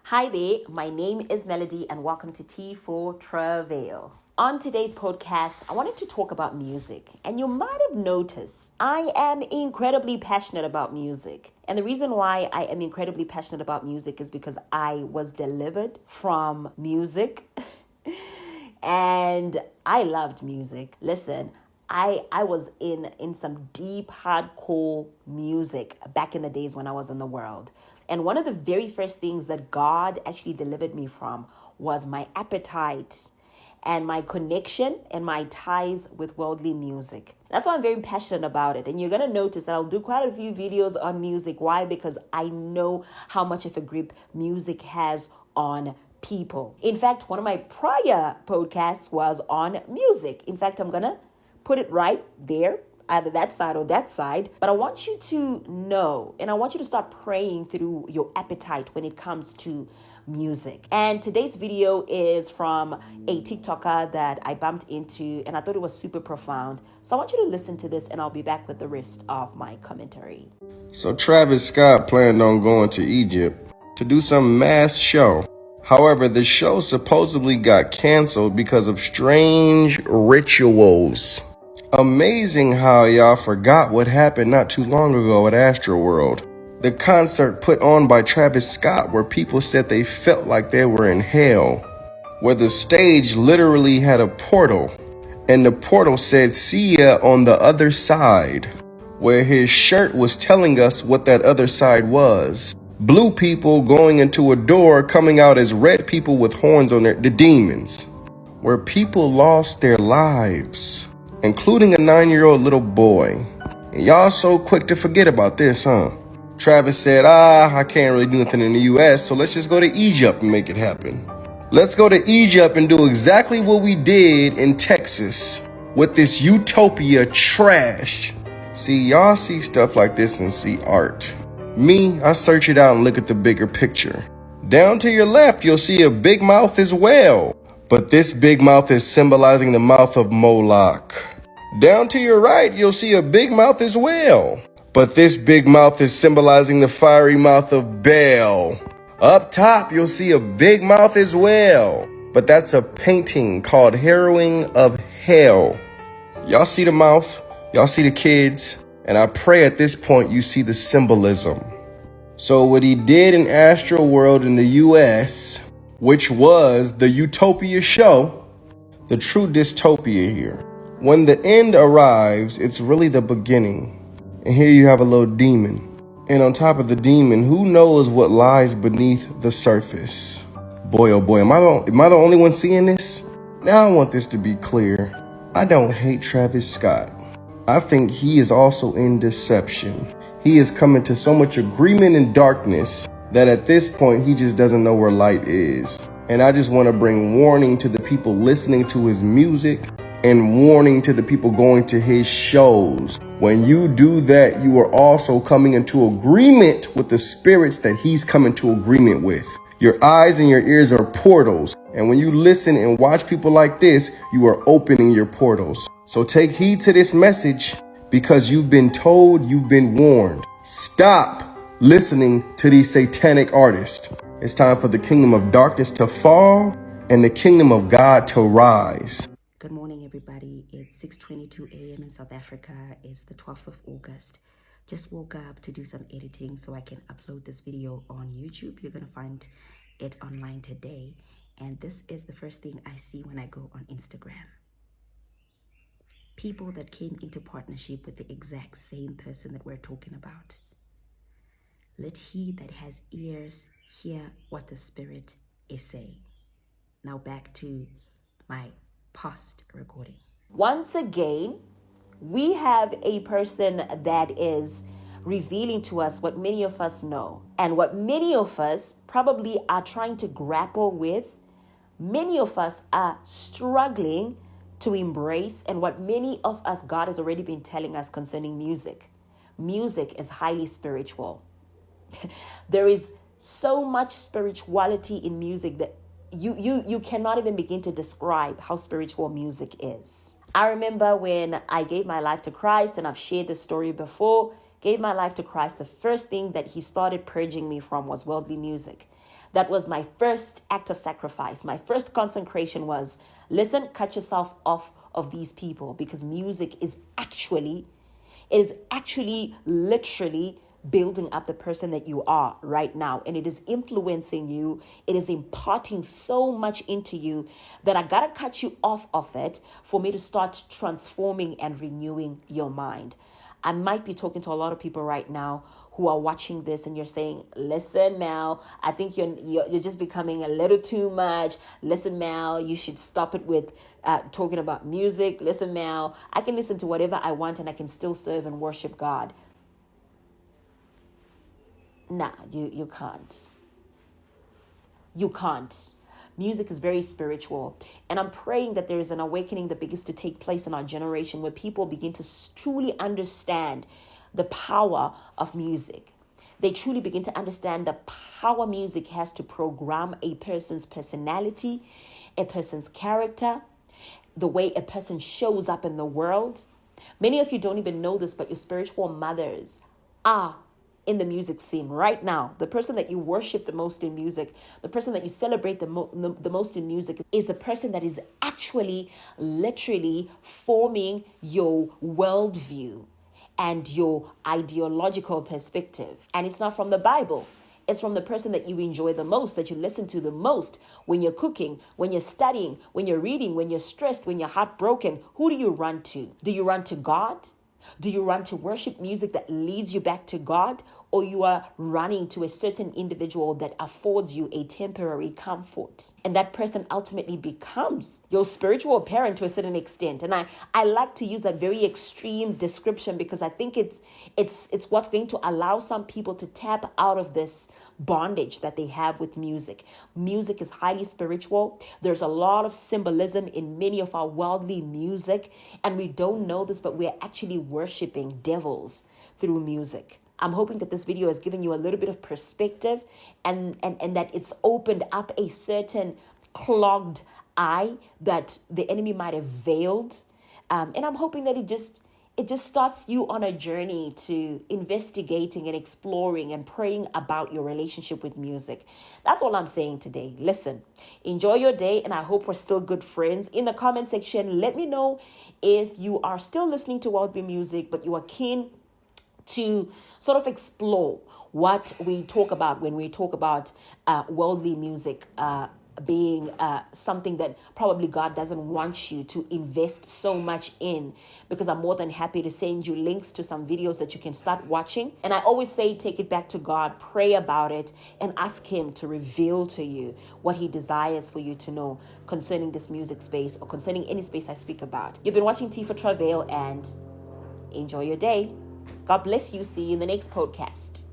Hi there, my name is Melody and welcome to Tea for Travail. On today's podcast, I wanted to talk about music, and you might have noticed I am incredibly passionate about music. And the reason why I am incredibly passionate about music is because I was delivered from music and I loved music. Listen, I was in some deep, hardcore music back in the days when I was in the world. And one of the very first things that God actually delivered me from was my appetite and my connection and my ties with worldly music. That's why I'm very passionate about it. And you're going to notice that I'll do quite a few videos on music. Why? Because I know how much of a grip music has on people. In fact, one of my prior podcasts was on music. In fact, I'm going to put it right there, either that side or that side. But I want you to know, and I want you to start praying through your appetite when it comes to music. And today's video is from a TikToker that I bumped into, and I thought it was super profound. So I want you to listen to this, and I'll be back with the rest of my commentary. So Travis Scott planned on going to Egypt to do some mass show. However, the show supposedly got canceled because of strange rituals. Amazing how y'all forgot what happened not too long ago at Astroworld. The concert put on by Travis Scott where people said they felt like they were in hell, where the stage literally had a portal, and the portal said "see ya on the other side," where his shirt was telling us what that other side was. Blue people going into a door coming out as red people with horns on the demons, where people lost their lives, including a 9-year-old little boy. And y'all so quick to forget about this, huh? Travis said, I can't really do nothing in the US, so let's just go to Egypt and make it happen. Let's go to Egypt and do exactly what we did in Texas with this utopia trash. See, y'all see stuff like this and see art. Me, I search it out and look at the bigger picture. Down to your left, you'll see a big mouth as well. But this big mouth is symbolizing the mouth of Moloch. Down to your right, you'll see a big mouth as well. But this big mouth is symbolizing the fiery mouth of Baal. Up top, you'll see a big mouth as well. But that's a painting called Harrowing of Hell. Y'all see the mouth, y'all see the kids, and I pray at this point you see the symbolism. So what he did in Astroworld in the US, which was the Utopia show, the true dystopia here. When the end arrives, it's really the beginning. And here you have a little demon. And on top of the demon, who knows what lies beneath the surface? Boy, oh boy, am I the only one seeing this? Now I want this to be clear. I don't hate Travis Scott. I think he is also in deception. He is coming to so much agreement in darkness that at this point, he just doesn't know where light is. And I just want to bring warning to the people listening to his music and warning to the people going to his shows. When you do that, you are also coming into agreement with the spirits that he's coming to agreement with. Your eyes and your ears are portals. And when you listen and watch people like this, you are opening your portals. So take heed to this message because you've been told, you've been warned. Stop listening to these satanic artists. It's time for the kingdom of darkness to fall and the kingdom of God to rise. Good morning, everybody. It's 6:22 a.m. in South Africa. It's the 12th of August. Just woke up to do some editing so I can upload this video on YouTube. You're going to find it online today. And this is the first thing I see when I go on Instagram. People that came into partnership with the exact same person that we're talking about. Let he that has ears hear what the Spirit is saying. Now back to my past recording. Once again, we have a person that is revealing to us what many of us know and what many of us probably are trying to grapple with. Many of us are struggling to embrace, and what many of us, God has already been telling us concerning music. Music is highly spiritual. There is so much spirituality in music that you cannot even begin to describe how spiritual music is. I remember when I gave my life to Christ, and I've shared this story before, gave my life to Christ, the first thing that he started purging me from was worldly music. That was my first act of sacrifice. My first consecration was, listen, cut yourself off of these people, because music is actually literally building up the person that you are right now, and it is influencing you. It is imparting so much into you that I gotta cut you off of it for me to start transforming and renewing your mind. I might be talking to a lot of people right now who are watching this, and you're saying, listen, Mal, I think you're just becoming a little too much. Listen, Mal, you should stop it with talking about music. Listen, Mal, I can listen to whatever I want and I can still serve and worship God. Nah, you can't. You can't. Music is very spiritual. And I'm praying that there is an awakening that begins to take place in our generation, where people begin to truly understand the power of music. They truly begin to understand the power music has to program a person's personality, a person's character, the way a person shows up in the world. Many of you don't even know this, but your spiritual mothers are in the music scene right now. The person that you worship the most in music, the person that you celebrate the most in music, is the person that is actually literally forming your worldview and your ideological perspective. And it's not from the Bible. It's from the person that you enjoy the most, that you listen to the most when you're cooking, when you're studying, when you're reading, when you're stressed, when you're heartbroken. Who do you run to? Do you run to God? Do you run to worship music that leads you back to God? Or you are running to a certain individual that affords you a temporary comfort? And that person ultimately becomes your spiritual parent to a certain extent. And I like to use that very extreme description, because I think it's what's going to allow some people to tap out of this bondage that they have with music. Music is highly spiritual. There's a lot of symbolism in many of our worldly music, and we don't know this, but we're actually worshiping devils through music. I'm hoping that this video has given you a little bit of perspective, and that it's opened up a certain clogged eye that the enemy might have veiled. And I'm hoping that it just starts you on a journey to investigating and exploring and praying about your relationship with music. That's all I'm saying today. Listen, enjoy your day, and I hope we're still good friends. In the comment section, let me know if you are still listening to worldly music, but you are keen to sort of explore what we talk about when we talk about worldly music being something that probably God doesn't want you to invest so much in, because I'm more than happy to send you links to some videos that you can start watching. And I always say, take it back to God, pray about it, and ask Him to reveal to you what He desires for you to know concerning this music space, or concerning any space I speak about. You've been watching T for Travail, and enjoy your day. God bless you. See you in the next podcast.